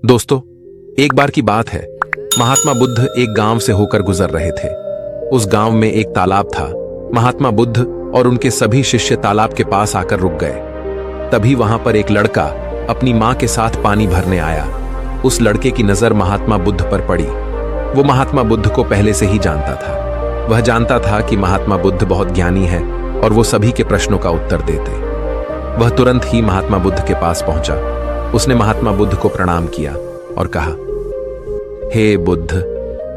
दोस्तों, एक बार की बात है। महात्मा बुद्ध एक गांव से होकर गुजर रहे थे। उस गांव में एक तालाब था। महात्मा बुद्ध और उनके सभी शिष्य तालाब के पास आकर रुक गए। तभी वहां पर एक लड़का अपनी मां के साथ पानी भरने आया। उस लड़के की नजर महात्मा बुद्ध पर पड़ी। वो महात्मा बुद्ध को पहले से ही जानता था। वह जानता था कि महात्मा बुद्ध बहुत ज्ञानी है और वो सभी के प्रश्नों का उत्तर देते। वह तुरंत ही महात्मा बुद्ध के पास पहुंचा। उसने महात्मा बुद्ध को प्रणाम किया और कहा, हे बुद्ध,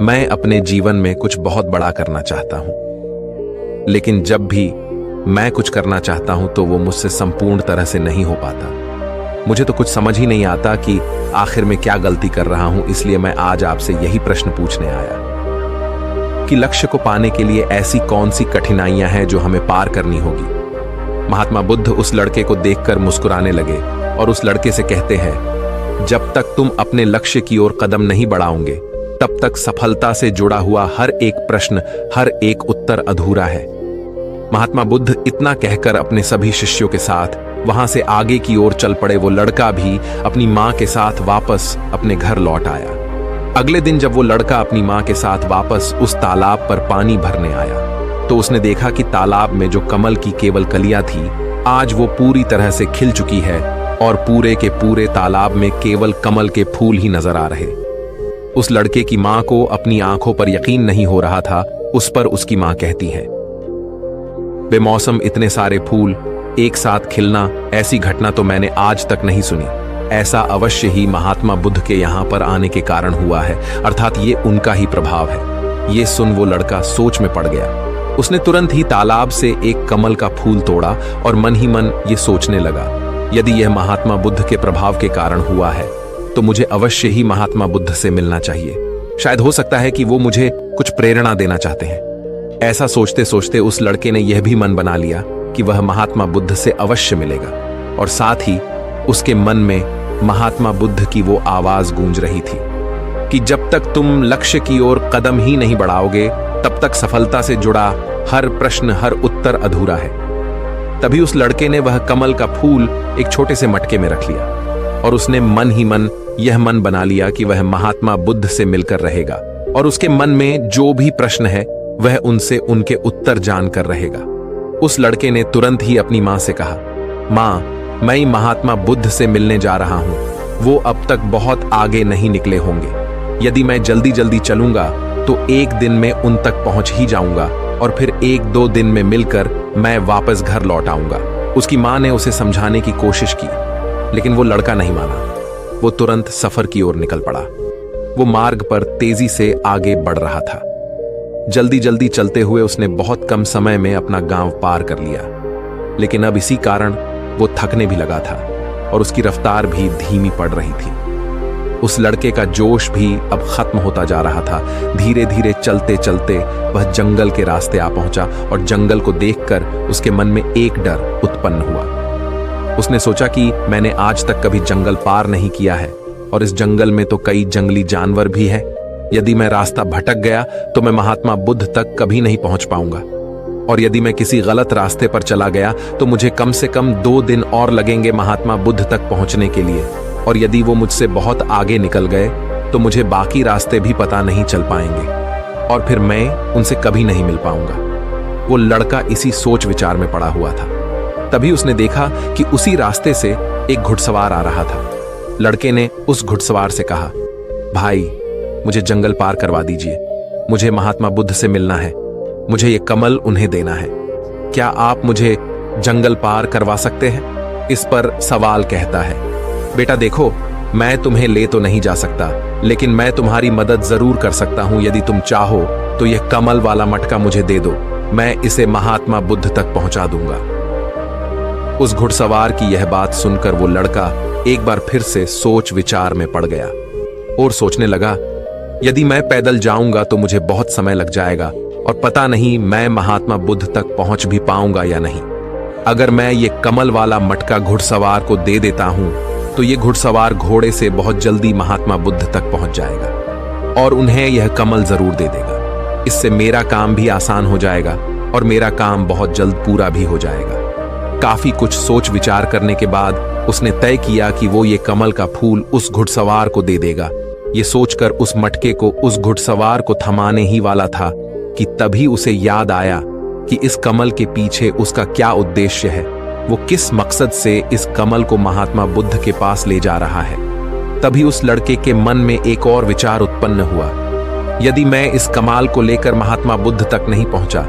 मैं अपने जीवन में कुछ बहुत बड़ा करना चाहता हूं, लेकिन जब भी मैं कुछ करना चाहता हूं तो वो मुझसे संपूर्ण तरह से नहीं हो पाता। मुझे तो कुछ समझ ही नहीं आता कि आखिर में क्या गलती कर रहा हूं। इसलिए मैं आज आपसे यही प्रश्न पूछने आया कि लक्ष्य को पाने के लिए ऐसी कौन सी कठिनाइयां हैं जो हमें पार करनी होगी। महात्मा बुद्ध उस लड़के को देखकर मुस्कुराने लगे और उस लड़के से कहते हैं, जब तक तुम अपने लक्ष्य की ओर कदम नहीं बढ़ाओगे, तब तक सफलता से जुड़ा हुआ हर एक प्रश्न, हर एक उत्तर अधूरा है। महात्मा बुद्ध इतना कहकर अपने सभी शिष्यों के साथ वहां से आगे की ओर चल पड़े। वो लड़का भी अपनी मां के साथ वापस अपने घर लौट आया। अगले दिन जब वो लड़का अपनी मां के साथ वापस उस तालाब पर पानी भरने आया तो उसने देखा कि तालाब में जो कमल की केवल कलियां थी, आज वो पूरी तरह से खिल चुकी है और पूरे के पूरे तालाब में केवल कमल के फूल ही नजर आ रहे। उस लड़के की मां को अपनी आंखों पर यकीन नहीं हो रहा था। उस पर उसकी मां कहती है, बेमौसम इतने सारे फूल एक साथ खिलना, ऐसी घटना तो मैंने आज तक नहीं सुनी। ऐसा अवश्य ही महात्मा बुद्ध के यहां पर आने के कारण हुआ है, अर्थात ये उनका ही प्रभाव है। ये सुन वो लड़का सोच में पड़ गया। उसने तुरंत ही तालाब से एक कमल का फूल तोड़ा और मन ही मन ये सोचने लगा, यदि यह महात्मा बुद्ध के प्रभाव के कारण हुआ है तो मुझे अवश्य ही महात्मा बुद्ध से मिलना चाहिए। शायद हो सकता है कि वो मुझे कुछ प्रेरणा देना चाहते हैं। ऐसा सोचते सोचते उस लड़के ने यह भी मन बना लिया कि वह महात्मा बुद्ध से अवश्य मिलेगा। और साथ ही उसके मन में महात्मा बुद्ध की वो आवाज गूंज रही थी कि जब तक तुम लक्ष्य की ओर कदम ही नहीं बढ़ाओगे, तब तक सफलता से जुड़ा हर प्रश्न, हर उत्तर अधूरा है। तभी उस लड़के ने वह कमल का फूल एक छोटे से मटके में रख लिया और उसने मन ही मन यह मन बना लिया कि वह महात्मा बुद्ध से मिलकर रहेगा और उसके मन में जो भी प्रश्न है वह उनसे उनके उत्तर जानकर रहेगा। उस लड़के ने तुरंत ही अपनी मां से कहा, मां, मैं महात्मा बुद्ध से मिलने जा रहा हूं। वो अब तक बहुत आगे नहीं निकले होंगे। यदि मैं जल्दी जल्दी चलूंगा तो एक दिन में उन तक पहुंच ही जाऊंगा और फिर एक दो दिन में मिलकर मैं वापस घर लौट आऊंगा। उसकी मां ने उसे समझाने की कोशिश की, लेकिन वो लड़का नहीं माना। वो तुरंत सफर की ओर निकल पड़ा। वो मार्ग पर तेजी से आगे बढ़ रहा था। जल्दी जल्दी चलते हुए उसने बहुत कम समय में अपना गांव पार कर लिया, लेकिन अब इसी कारण वो थकने भी लगा था और उसकी रफ्तार भी धीमी पड़ रही थी। उस लड़के का जोश भी अब खत्म होता जा रहा था। धीरे धीरे चलते चलते वह जंगल के रास्ते आ पहुंचा और जंगल को देखकर उसके मन में एक डर उत्पन्न हुआ। उसने सोचा कि मैंने आज तक कभी जंगल पार नहीं किया है और इस जंगल में तो कई जंगली जानवर भी हैं। यदि मैं रास्ता भटक गया तो मैं महात्मा बुद्ध तक कभी नहीं पहुंच पाऊंगा, और यदि मैं किसी गलत रास्ते पर चला गया तो मुझे कम से कम 2 दिन और लगेंगे महात्मा बुद्ध तक पहुंचने के लिए, और यदि वो मुझसे बहुत आगे निकल गए तो मुझे बाकी रास्ते भी पता नहीं चल पाएंगे और फिर मैं उनसे कभी नहीं मिल पाऊंगा। वो लड़का इसी सोच विचार में पड़ा हुआ था। तभी उसने देखा कि उसी रास्ते से एक घुड़सवार आ रहा था। लड़के ने उस घुड़सवार से कहा, भाई, मुझे जंगल पार करवा दीजिए। मुझे महात्मा बुद्ध से मिलना है। मुझे ये कमल उन्हें देना है। क्या आप मुझे जंगल पार करवा सकते हैं? इस पर सवाल कहता है, बेटा देखो, मैं तुम्हें ले तो नहीं जा सकता, लेकिन मैं तुम्हारी मदद जरूर कर सकता हूं। यदि तुम चाहो तो यह कमल वाला मटका मुझे दे दो, मैं इसे महात्मा बुद्ध तक पहुंचा दूंगा। उस घुड़सवार की यह बात सुनकर वो लड़का एक बार फिर से सोच विचार में पड़ गया और सोचने लगा, यदि मैं पैदल जाऊंगा तो मुझे बहुत समय लग जाएगा और पता नहीं मैं महात्मा बुद्ध तक पहुंच भी पाऊंगा या नहीं। अगर मैं ये कमल वाला मटका घुड़सवार को दे देता हूं तो ये घुड़सवार घोड़े से बहुत जल्दी महात्मा बुद्ध तक पहुंच जाएगा और उन्हें यह कमल जरूर दे देगा। इससे मेरा काम भी आसान हो जाएगा और मेरा काम बहुत जल्द पूरा भी हो जाएगा। काफी कुछ सोच विचार करने के बाद उसने तय किया कि वो ये कमल का फूल उस घुड़सवार को दे देगा। ये सोचकर उस मटके को उस घुड़सवार को थमाने ही वाला था कि तभी उसे याद आया कि इस कमल के पीछे उसका क्या उद्देश्य है, वो किस मकसद से इस कमल को महात्मा बुद्ध के पास ले जा रहा है। तभी उस लड़के के मन में एक और विचार उत्पन्न हुआ, यदि मैं इस कमाल को लेकर महात्मा बुद्ध तक नहीं पहुंचा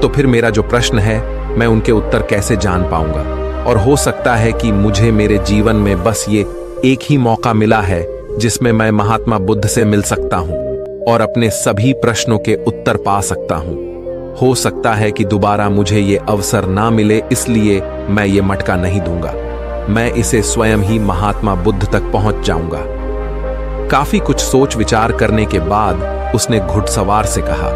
तो फिर मेरा जो प्रश्न है मैं उनके उत्तर कैसे जान पाऊंगा। और हो सकता है कि मुझे मेरे जीवन में बस ये एक ही मौका मिला है जिसमें मैं महात्मा बुद्ध से मिल सकता हूं और अपने सभी प्रश्नों के उत्तर पा सकता हूं। हो सकता है कि दोबारा मुझे ये अवसर ना मिले, इसलिए मैं ये मटका नहीं दूंगा। मैं इसे स्वयं ही महात्मा बुद्ध तक पहुंच जाऊंगा। काफी कुछ सोच विचार करने के बाद उसने घुड़सवार से कहा,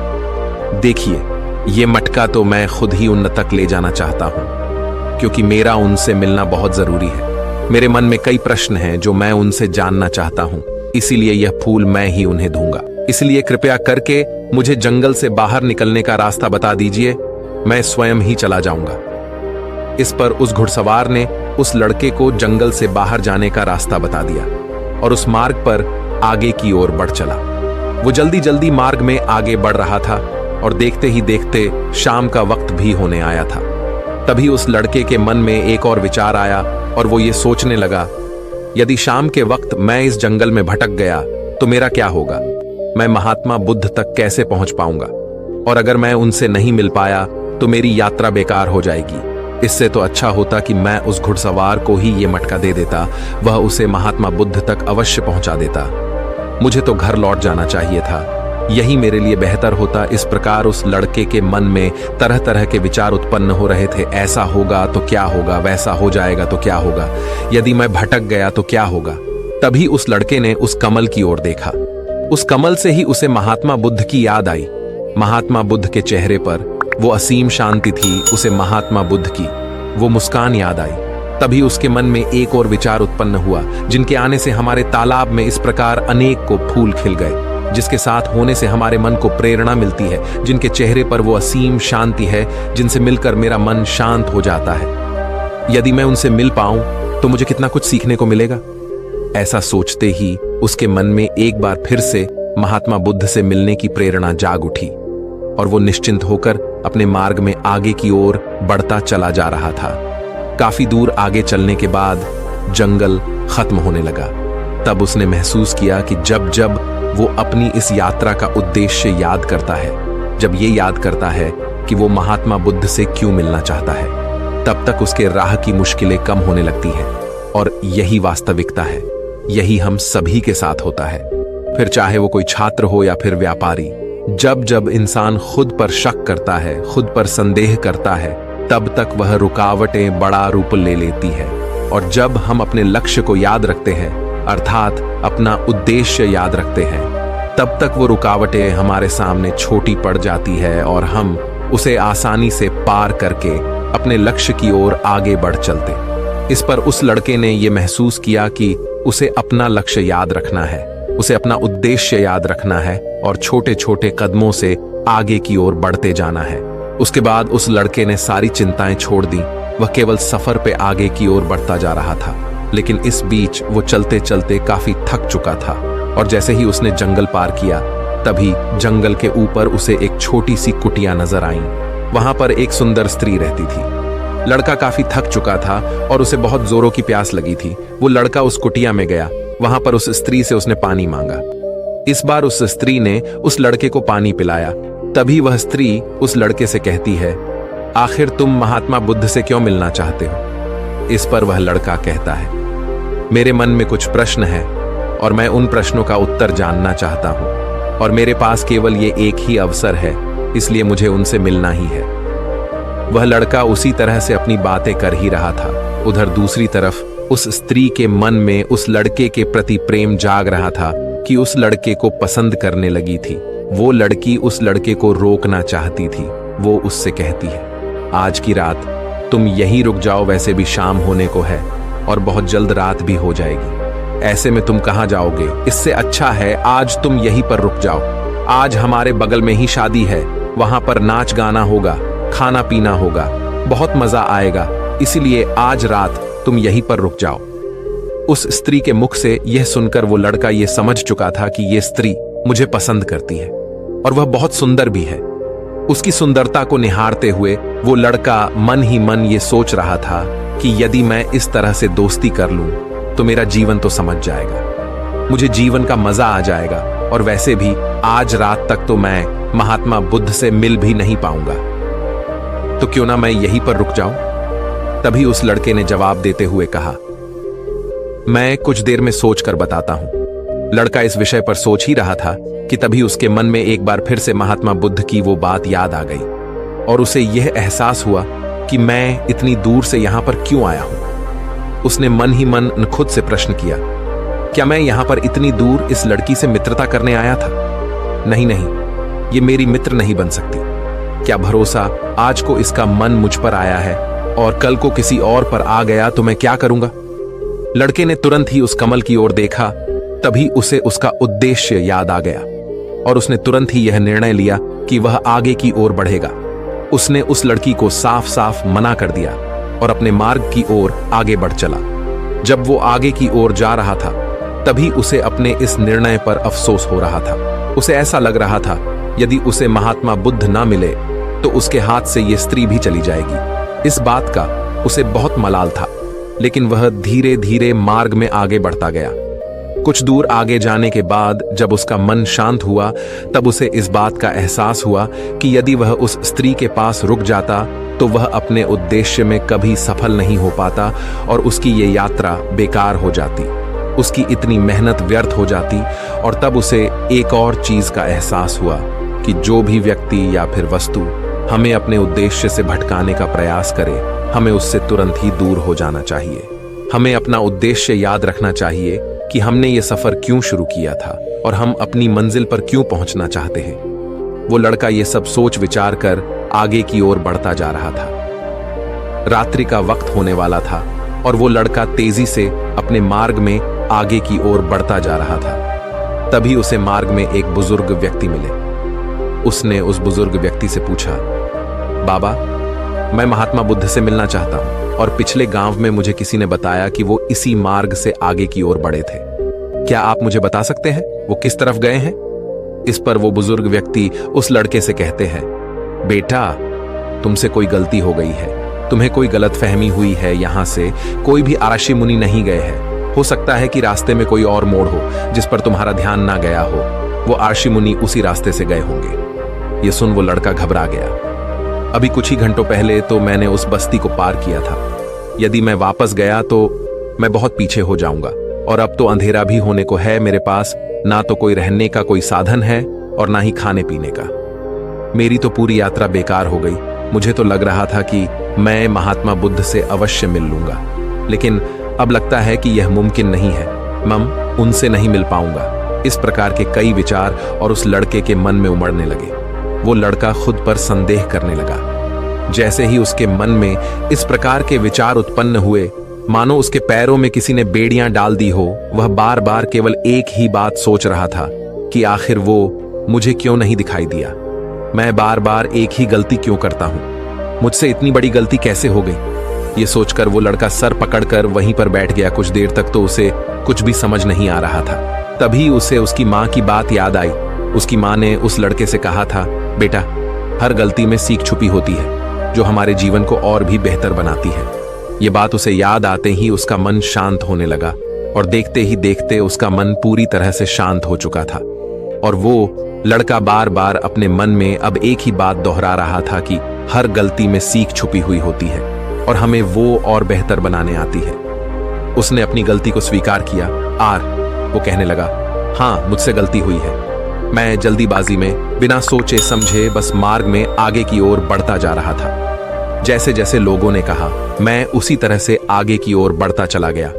देखिए, ये मटका तो मैं खुद ही उन तक ले जाना चाहता हूं, क्योंकि मेरा उनसे मिलना बहुत जरूरी है। मेरे मन में कई प्रश्न हैं जो मैं उनसे जानना चाहता हूं, इसीलिए यह फूल मैं ही उन्हें दूंगा। इसलिए कृपया करके मुझे जंगल से बाहर निकलने का रास्ता बता दीजिए, मैं स्वयं ही चला जाऊंगा। इस पर उस घुड़सवार ने उस लड़के को जंगल से बाहर जाने का रास्ता बता दिया और उस मार्ग पर आगे की ओर बढ़ चला। वो जल्दी जल्दी मार्ग में आगे बढ़ रहा था और देखते ही देखते शाम का वक्त भी होने आया था। तभी उस लड़के के मन में एक और विचार आया और वो ये सोचने लगा, यदि शाम के वक्त मैं इस जंगल में भटक गया तो मेरा क्या होगा, मैं महात्मा बुद्ध तक कैसे पहुंच पाऊंगा, और अगर मैं उनसे नहीं मिल पाया तो मेरी यात्रा बेकार हो जाएगी। इससे तो अच्छा होता कि मैं उस घुड़सवार को ही ये मटका दे देता, वह उसे महात्मा बुद्ध तक अवश्य पहुंचा देता। मुझे तो घर लौट जाना चाहिए था, यही मेरे लिए बेहतर होता। इस प्रकार उस लड़के के मन में तरह तरह के विचार उत्पन्न हो रहे थे। ऐसा होगा तो क्या होगा, वैसा हो जाएगा तो क्या होगा, यदि मैं भटक गया तो क्या होगा। तभी उस लड़के ने उस कमल की ओर देखा। उस कमल से ही उसे महात्मा बुद्ध की याद आई। महात्मा बुद्ध के चेहरे पर वो असीम शांति थी, उसे महात्मा बुद्ध की वो मुस्कान याद आई। तभी उसके मन में एक और विचार उत्पन्न हुआ, जिनके आने से हमारे तालाब में इस प्रकार अनेक को फूल खिल गए, जिसके साथ होने से हमारे मन को प्रेरणा मिलती है, जिनके चेहरे पर वो असीम शांति है, जिनसे मिलकर मेरा मन शांत हो जाता है। यदि मैं उनसे मिल पाऊं तो मुझे कितना कुछ सीखने को मिलेगा। ऐसा सोचते ही उसके मन में एक बार फिर से महात्मा बुद्ध से मिलने की प्रेरणा जाग उठी और वो निश्चिंत होकर अपने मार्ग में आगे की ओर बढ़ता चला जा रहा था। काफी दूर आगे चलने के बाद जंगल खत्म होने लगा। तब उसने महसूस किया कि जब जब वो अपनी इस यात्रा का उद्देश्य याद करता है, जब ये याद करता है कि वो महात्मा बुद्ध से क्यों मिलना चाहता है, तब तक उसके राह की मुश्किलें कम होने लगती हैं। और यही वास्तविकता है, यही हम सभी के साथ होता है, फिर चाहे वो कोई छात्र हो या फिर व्यापारी। जब जब इंसान खुद पर शक करता है, खुद पर संदेह करता है, तब तक वह रुकावटें बड़ा रूप ले लेती है। और जब हम अपने लक्ष्य को याद रखते हैं, अर्थात अपना उद्देश्य याद रखते हैं, तब तक वो रुकावटें हमारे सामने छोटी पड़ जाती है और हम उसे आसानी से पार करके अपने लक्ष्य की ओर आगे बढ़ चलते। इस पर उस लड़के ने यह महसूस किया कि उसे अपना लक्ष्य याद रखना है, उसे अपना उद्देश्य याद रखना है और छोटे छोटे कदमों से आगे की ओर बढ़ते जाना है। उसके बाद उस लड़के ने सारी चिंताएं छोड़ दी। वह केवल सफर पे आगे की ओर बढ़ता जा रहा था, लेकिन इस बीच वो चलते चलते काफी थक चुका था। और जैसे ही उसने जंगल पार किया, तभी जंगल के ऊपर उसे एक छोटी सी कुटिया नजर आई। वहां पर एक सुंदर स्त्री रहती थी। लड़का काफी थक चुका था और उसे बहुत जोरों की प्यास लगी थी। वो लड़का उस कुटिया में गया। वहां पर उस स्त्री से उसने पानी मांगा। इस बार उस स्त्री ने उस लड़के को पानी पिलाया। तभी वह स्त्री उस लड़के से कहती है, आखिर तुम महात्मा बुद्ध से क्यों मिलना चाहते हो? इस पर वह लड़का कहता है, मेरे मन में कुछ प्रश्न हैं और मैं उन प्रश्नों का उत्तर जानना चाहता हूं, और मेरे पास केवल ये एक ही अवसर है, इसलिए मुझे उनसे मिलना ही है। वह लड़का उसी तरह से अपनी बातें कर ही रहा था। उधर दूसरी तरफ उस स्त्री के मन में उस लड़के के प्रति प्रेम जाग रहा था कि उस लड़के को पसंद करने लगी थी। वो लड़की उस लड़के को रोकना चाहती थी। वो उससे कहती है, आज की रात तुम यहीं रुक जाओ, वैसे भी शाम होने को है और बहुत जल्द रात भी हो जाएगी। ऐसे में तुम कहाँ जाओगे? इससे अच्छा है आज तुम यहीं पर रुक जाओ। आज हमारे बगल में ही शादी है, वहां पर नाच गाना होगा, खाना पीना होगा, बहुत मजा आएगा। इसीलिए आज रात तुम यहीं पर रुक जाओ। उस स्त्री के मुख से यह सुनकर वो लड़का यह समझ चुका था कि यह स्त्री मुझे पसंद करती है और वह बहुत सुंदर भी है। उसकी सुंदरता को निहारते हुए वो लड़का मन ही मन ये सोच रहा था कि यदि मैं इस तरह से दोस्ती कर लूं तो मेरा जीवन तो समझ जाएगा, मुझे जीवन का मजा आ जाएगा, और वैसे भी आज रात तक तो मैं महात्मा बुद्ध से मिल भी नहीं पाऊंगा, तो क्यों ना मैं यहीं पर रुक जाऊं। तभी उस लड़के ने जवाब देते हुए कहा, मैं कुछ देर में सोच कर बताता हूं। लड़का इस विषय पर सोच ही रहा था कि तभी उसके मन में एक बार फिर से महात्मा बुद्ध की वो बात याद आ गई और उसे यह एहसास हुआ कि मैं इतनी दूर से यहां पर क्यों आया हूं। उसने मन ही मन खुद से प्रश्न किया, क्या मैं यहां पर इतनी दूर इस लड़की से मित्रता करने आया था? नहीं नहीं, ये मेरी मित्र नहीं बन सकती। क्या भरोसा आज को इसका मन मुझ पर आया है और कल को किसी और पर आ गया तो मैं क्या करूंगा? लड़के ने तुरंत ही उस कमल की ओर देखा। तभी उसे उसका उद्देश्य याद आ गया और उसने तुरंत ही यह निर्णय लिया कि वह आगे की ओर बढ़ेगा। उसने उस लड़की को साफ साफ मना कर दिया और अपने मार्ग की ओर आगे बढ़ चला। जब वो आगे की ओर जा रहा था तभी उसे अपने इस निर्णय पर अफसोस हो रहा था। उसे ऐसा लग रहा था यदि उसे महात्मा बुद्ध ना मिले तो उसके हाथ से ये स्त्री भी चली जाएगी। इस बात का उसे बहुत मलाल था, लेकिन वह धीरे धीरे मार्ग में आगे बढ़ता गया। कुछ दूर आगे जाने के बाद जब उसका मन शांत हुआ तब उसे इस बात का एहसास हुआ कि यदि वह उस स्त्री के पास रुक जाता तो वह अपने उद्देश्य में कभी सफल नहीं हो पाता और उसकी ये यात्रा बेकार हो जाती, उसकी इतनी मेहनत व्यर्थ हो जाती। और तब उसे एक और चीज का एहसास हुआ कि जो भी व्यक्ति या फिर वस्तु हमें अपने उद्देश्य से भटकाने का प्रयास करे, हमें उससे तुरंत ही दूर हो जाना चाहिए। हमें अपना उद्देश्य याद रखना चाहिए कि हमने ये सफर क्यों शुरू किया था और हम अपनी मंजिल पर क्यों पहुंचना चाहते हैं। वो लड़का ये सब सोच विचार कर आगे की ओर बढ़ता जा रहा था। रात्रि का वक्त होने वाला था और वो लड़का तेजी से अपने मार्ग में आगे की ओर बढ़ता जा रहा था। तभी उसे मार्ग में एक बुजुर्ग व्यक्ति मिले। उसने उस बुजुर्ग व्यक्ति से पूछा, बाबा, मैं महात्मा बुद्ध से मिलना चाहता हूं और पिछले गांव में मुझे किसी ने बताया कि वो इसी मार्ग से आगे की ओर बढ़े थे। क्या आप मुझे बता सकते हैं वो किस तरफ गए हैं? इस पर वो बुजुर्ग व्यक्ति उस लड़के से कहते हैं, बेटा, तुमसे कोई गलती हो गई है, तुम्हें कोई गलतफहमी हुई है। यहां से कोई भी आरषि मुनि नहीं गए हैं। हो सकता है कि रास्ते में कोई और मोड़ हो जिस पर तुम्हारा ध्यान ना गया हो। वो आरषि मुनि उसी रास्ते से गए होंगे। ये सुन वो लड़का घबरा गया। अभी कुछ ही घंटों पहले तो मैंने उस बस्ती को पार किया था। यदि मैं वापस गया तो मैं बहुत पीछे हो जाऊंगा और अब तो अंधेरा भी होने को है। मेरे पास ना तो कोई रहने का कोई साधन है और ना ही खाने पीने का। मेरी तो पूरी यात्रा बेकार हो गई। मुझे तो लग रहा था कि मैं महात्मा बुद्ध से अवश्य मिल लूंगा, लेकिन अब लगता है कि यह मुमकिन नहीं है। मैं उनसे नहीं मिल पाऊंगा। इस प्रकार के कई विचार और उस लड़के के मन में उमड़ने लगे। वो लड़का खुद पर संदेह करने लगा। जैसे ही उसके मन में इस प्रकार के विचार उत्पन्न हुए, मानो उसके पैरों में किसी ने बेड़ियां डाल दी हो। वह बार बार केवल एक ही बात सोच रहा था कि आखिर वो मुझे क्यों नहीं दिखाई दिया। मैं बार बार एक ही गलती क्यों करता हूं? मुझसे इतनी बड़ी गलती कैसे हो गई? ये सोचकर वो लड़का सर पकड़कर वहीं पर बैठ गया। कुछ देर तक तो उसे कुछ भी समझ नहीं आ रहा था। तभी उसे उसकी माँ की बात याद आई। उसकी माँ ने उस लड़के से कहा था, बेटा, हर गलती में सीख छुपी होती है जो हमारे जीवन को और भी बेहतर बनाती है। ये बात उसे याद आते ही उसका मन शांत होने लगा और देखते ही देखते उसका मन पूरी तरह से शांत हो चुका था। और वो लड़का बार बार अपने मन में अब एक ही बात दोहरा रहा था कि हर गलती में सीख छुपी हुई होती है और हमें वो और बेहतर बनाने आती है। उसने अपनी गलती को स्वीकार किया। वो कहने लगा, हाँ, मुझसे गलती हुई है। मैं जल्दीबाजी में बिना सोचे समझे बस मार्ग में आगे की ओर बढ़ता जा रहा था। जैसे जैसे लोगों ने कहा, मैं उसी तरह से आगे की ओर बढ़ता चला गया।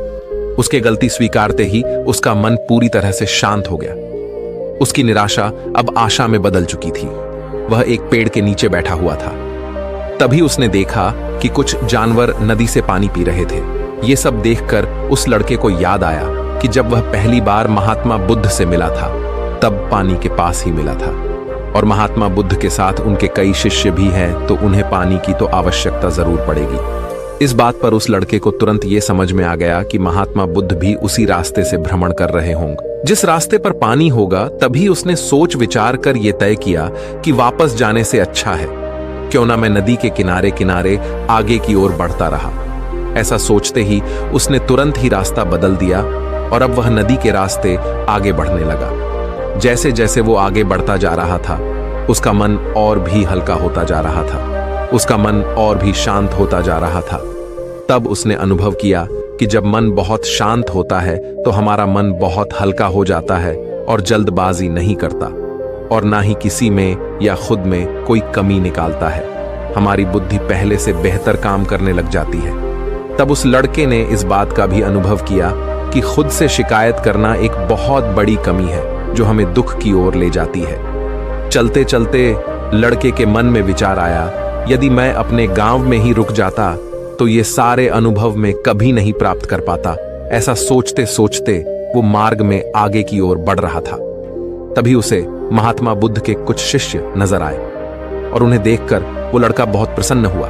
उसके गलती स्वीकारते ही उसका मन पूरी तरह से शांत हो गया। उसकी निराशा अब आशा में बदल चुकी थी। वह एक पेड़ के नीचे बैठा हुआ था। तभी उसने देखा कि कुछ जानवर नदी से पानी पी रहे थे। ये सब देखकर उस लड़के को याद आया कि जब वह पहली बार महात्मा बुद्ध से मिला था तब पानी के पास ही मिला था और महात्मा बुद्ध के साथ उनके कई शिष्य भी हैं, तो उन्हें पानी की तो आवश्यकता जरूर पड़ेगी। इस बात पर उस लड़के को तुरंत ये समझ में आ गया कि महात्मा बुद्ध भी उसी रास्ते से भ्रमण कर रहे होंगे। जिस रास्ते पर पानी होगा तभी उसने सोच विचार कर यह तय किया कि वापस जाने से अच्छा है क्यों ना मैं नदी के किनारे किनारे आगे की ओर बढ़ता रहा। ऐसा सोचते ही उसने तुरंत ही रास्ता बदल दिया और अब वह नदी के रास्ते आगे बढ़ने लगा। जैसे जैसे वो आगे बढ़ता जा रहा था उसका मन और भी हल्का होता जा रहा था, उसका मन और भी शांत होता जा रहा था। तब उसने अनुभव किया कि जब मन बहुत शांत होता है तो हमारा मन बहुत हल्का हो जाता है और जल्दबाजी नहीं करता और ना ही किसी में या खुद में कोई कमी निकालता है। हमारी बुद्धि पहले से बेहतर काम करने लग जाती है। तब उस लड़के ने इस बात का भी अनुभव किया कि खुद से शिकायत करना एक बहुत बड़ी कमी है जो हमें दुख की ओर ले जाती है। चलते चलते लड़के के मन में विचार आया, यदि मैं अपने गांव में ही रुक जाता तो ये सारे अनुभव में कभी नहीं प्राप्त कर पाता। ऐसा सोचते सोचते वो मार्ग में आगे की ओर बढ़ रहा था। तभी उसे महात्मा बुद्ध के कुछ शिष्य नजर आए और उन्हें देखकर वो लड़का बहुत प्रसन्न हुआ।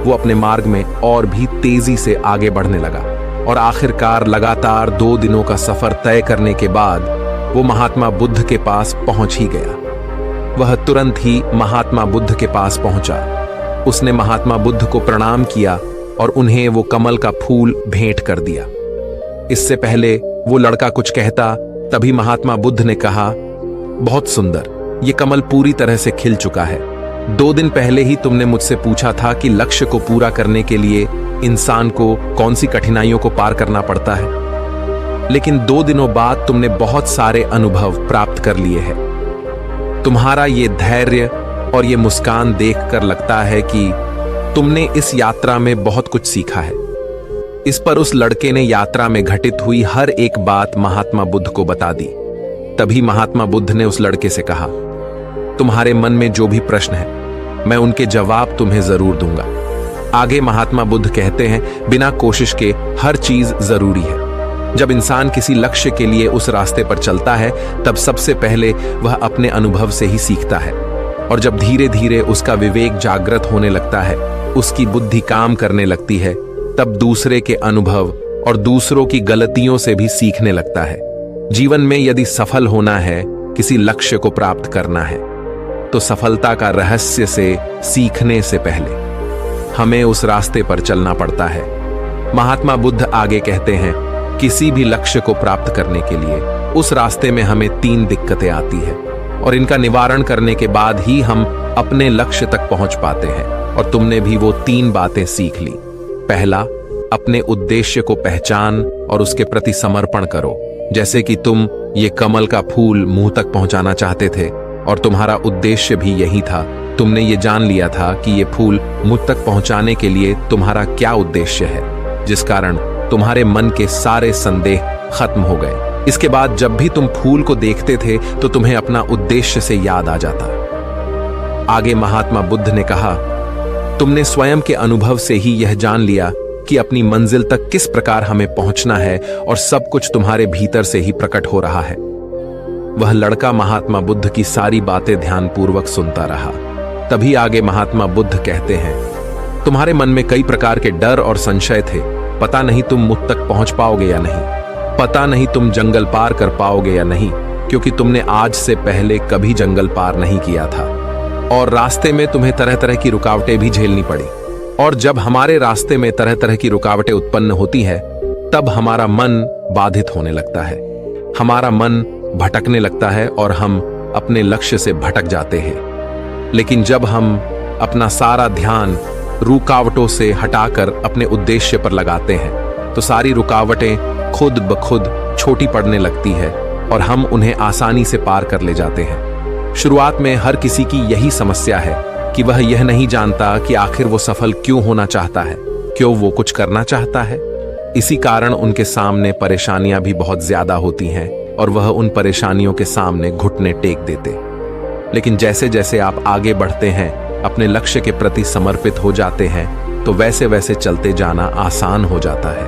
वो अपने मार्ग में और भी तेजी से आगे बढ़ने लगा और आखिरकार लगातार 2 दिनों का सफर तय करने के बाद वो महात्मा बुद्ध के पास पहुंच ही गया। वह तुरंत ही महात्मा बुद्ध के पास पहुंचा। उसने महात्मा बुद्ध को प्रणाम किया और उन्हें वो कमल का फूल भेंट कर दिया। इससे पहले वो लड़का कुछ कहता तभी महात्मा बुद्ध ने कहा, बहुत सुंदर, ये कमल पूरी तरह से खिल चुका है। 2 दिन पहले ही तुमने मुझसे पूछा था कि लक्ष्य को पूरा करने के लिए इंसान को कौन सी कठिनाइयों को पार करना पड़ता है, लेकिन 2 दिनों बाद तुमने बहुत सारे अनुभव प्राप्त कर लिए हैं। तुम्हारा ये धैर्य और ये मुस्कान देखकर लगता है कि तुमने इस यात्रा में बहुत कुछ सीखा है। इस पर उस लड़के ने यात्रा में घटित हुई हर एक बात महात्मा बुद्ध को बता दी। तभी महात्मा बुद्ध ने उस लड़के से कहा, तुम्हारे मन में जो भी प्रश्न है मैं उनके जवाब तुम्हें जरूर दूंगा। आगे महात्मा बुद्ध कहते हैं, बिना कोशिश के हर चीज जरूरी है। जब इंसान किसी लक्ष्य के लिए उस रास्ते पर चलता है तब सबसे पहले वह अपने अनुभव से ही सीखता है और जब धीरे धीरे उसका विवेक जागृत होने लगता है, उसकी बुद्धि काम करने लगती है, तब दूसरे के अनुभव और दूसरों की गलतियों से भी सीखने लगता है। जीवन में यदि सफल होना है, किसी लक्ष्य को प्राप्त करना है, तो सफलता का रहस्य से सीखने से पहले हमें उस रास्ते पर चलना पड़ता है। महात्मा बुद्ध आगे कहते हैं, किसी भी लक्ष्य को प्राप्त करने के लिए उस रास्ते में हमें 3 दिक्कतें आती है और इनका निवारण करने के बाद ही हम अपने लक्ष्य तक पहुंच पाते हैं। और तुमने भी वो 3 बातें सीख ली। पहला, अपने उद्देश्य को पहचान और उसके प्रति समर्पण करो। जैसे कि तुम ये कमल का फूल मुंह तक पहुंचाना चाहते थे और तुम्हारा उद्देश्य भी यही था। तुमने ये जान लिया था कि ये फूल मुझ तक पहुंचाने के लिए तुम्हारा क्या उद्देश्य है, जिस कारण तुम्हारे मन के सारे संदेह खत्म हो गए। इसके बाद जब भी तुम फूल को देखते थे तो तुम्हें अपना उद्देश्य से याद आ जाता। आगे महात्मा बुद्ध ने कहा, तुमने स्वयं के अनुभव से ही यह जान लिया कि अपनी मंजिल तक किस प्रकार हमें पहुंचना है और सब कुछ तुम्हारे भीतर से ही प्रकट हो रहा है। वह लड़का महात्मा बुद्ध की सारी बातें ध्यानपूर्वक सुनता रहा। तभी आगे महात्मा बुद्ध कहते हैं, तुम्हारे मन में कई प्रकार के डर और संशय थे। पता नहीं तुम मुझ तक पहुंच पाओगे या नहीं, पता नहीं तुम जंगल पार कर पाओगे या नहीं, क्योंकि तुमने आज से पहले कभी जंगल पार नहीं किया था और रास्ते में तुम्हें तरह तरह की रुकावटें भी झेलनी पड़ी। और जब हमारे रास्ते में तरह तरह की रुकावटें उत्पन्न होती है तब हमारा मन बाधित होने लगता है, हमारा मन भटकने लगता है और हम अपने लक्ष्य से भटक जाते हैं। लेकिन जब हम अपना सारा ध्यान रुकावटों से हटाकर अपने उद्देश्य पर लगाते हैं तो सारी रुकावटें खुद ब खुद छोटी पड़ने लगती है और हम उन्हें आसानी से पार कर ले जाते हैं। शुरुआत में हर किसी की यही समस्या है कि वह यह नहीं जानता कि आखिर वो सफल क्यों होना चाहता है, क्यों वो कुछ करना चाहता है। इसी कारण उनके सामने परेशानियां भी बहुत ज्यादा होती हैं और वह उन परेशानियों के सामने घुटने टेक देते। लेकिन जैसे जैसे आप आगे बढ़ते हैं, अपने लक्ष्य के प्रति समर्पित हो जाते हैं, तो वैसे वैसे चलते जाना आसान हो जाता है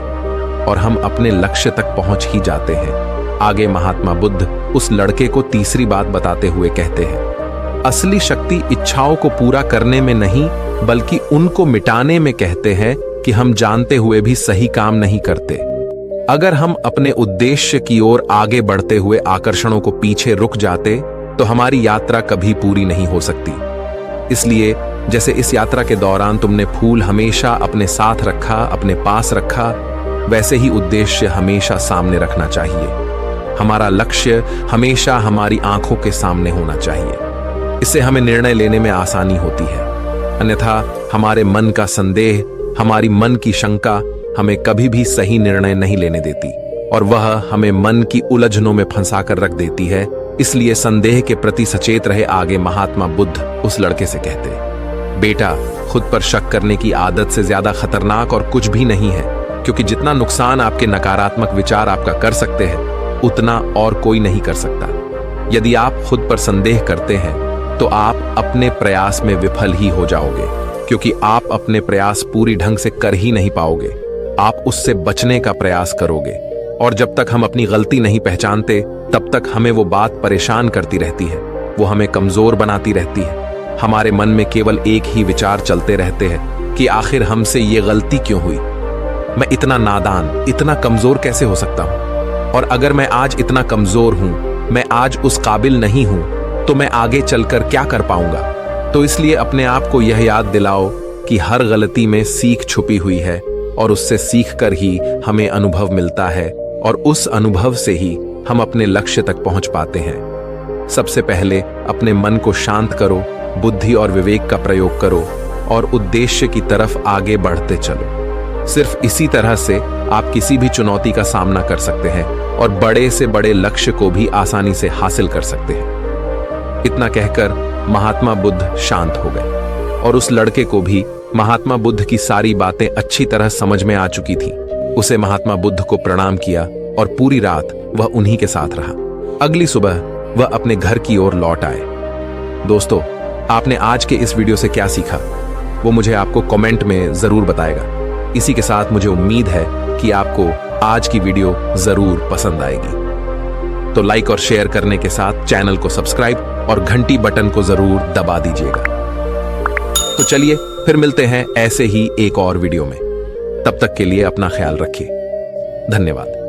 और हम अपने लक्ष्य तक पहुंच ही जाते हैं। आगे महात्मा बुद्ध उस लड़के को तीसरी बात बताते हुए कहते हैं, असली शक्ति इच्छाओं को पूरा करने में नहीं बल्कि उनको मिटाने में कहते हैं कि हम जानते हुए भी सही काम नहीं करते। अगर हम अपने उद्देश्य की ओर आगे बढ़ते हुए आकर्षणों को पीछे रुक जाते तो हमारी यात्रा कभी पूरी नहीं हो सकती। इसलिए जैसे इस यात्रा के दौरान तुमने फूल हमेशा अपने साथ रखा, अपने पास रखा, वैसे ही उद्देश्य हमेशा सामने रखना चाहिए। हमारा लक्ष्य हमेशा हमारी आंखों के सामने होना चाहिए। इससे हमें निर्णय लेने में आसानी होती है। अन्यथा हमारे मन का संदेह, हमारी मन की शंका हमें कभी भी सही निर्णय नहीं लेने देती और वह हमें मन की उलझनों में फंसाकर रख देती है। इसलिए संदेह के प्रति सचेत रहे। आगे महात्मा बुद्ध उस लड़के से कहते, बेटा, खुद पर शक करने की आदत से ज्यादा खतरनाक और कुछ भी नहीं है, क्योंकि जितना नुकसान आपके नकारात्मक विचार आपका कर सकते हैं उतना और कोई नहीं कर सकता। यदि आप खुद पर संदेह करते हैं तो आप अपने प्रयास में विफल ही हो जाओगे, क्योंकि आप अपने प्रयास पूरी ढंग से कर ही नहीं पाओगे। आप उससे बचने का प्रयास करोगे और जब तक हम अपनी गलती नहीं पहचानते तब तक हमें वो बात परेशान करती रहती है, वो हमें कमजोर बनाती रहती है। हमारे मन में केवल एक ही विचार चलते रहते हैं कि आखिर हमसे ये गलती क्यों हुई, मैं इतना नादान, इतना कमजोर कैसे हो सकता हूं, और अगर मैं आज इतना कमजोर हूं, मैं आज उस काबिल नहीं हूं, तो मैं आगे चलकर क्या कर पाऊंगा। तो इसलिए अपने आप को यह याद दिलाओ कि हर गलती में सीख छुपी हुई है और उससे सीख कर ही हमें अनुभव मिलता है और उस अनुभव से ही हम अपने लक्ष्य तक पहुंच पाते हैं। सबसे पहले अपने मन को शांत करो, बुद्धि और विवेक का प्रयोग करो और उद्देश्य की तरफ आगे बढ़ते चलो। सिर्फ इसी तरह से आप किसी भी चुनौती का सामना कर सकते हैं और बड़े से बड़े लक्ष्य को भी आसानी से हासिल कर सकते हैं। इतना कहकर महात्मा बुद्ध शांत हो गए और उस लड़के को भी महात्मा बुद्ध की सारी बातें अच्छी तरह समझ में आ चुकी थी। उसे महात्मा बुद्ध को प्रणाम किया और पूरी रात वह उन्हीं के साथ रहा। अगली सुबह वह अपने घर की ओर लौट आए। दोस्तों, आपने आज के इस वीडियो से क्या सीखा वो मुझे आपको कमेंट में जरूर बताएगा। इसी के साथ मुझे उम्मीद है कि आपको आज की वीडियो जरूर पसंद आएगी। तो लाइक और शेयर करने के साथ चैनल को सब्सक्राइब और घंटी बटन को जरूर दबा दीजिएगा। तो चलिए फिर मिलते हैं ऐसे ही एक और वीडियो में। तब तक के लिए अपना ख्याल रखिए। धन्यवाद।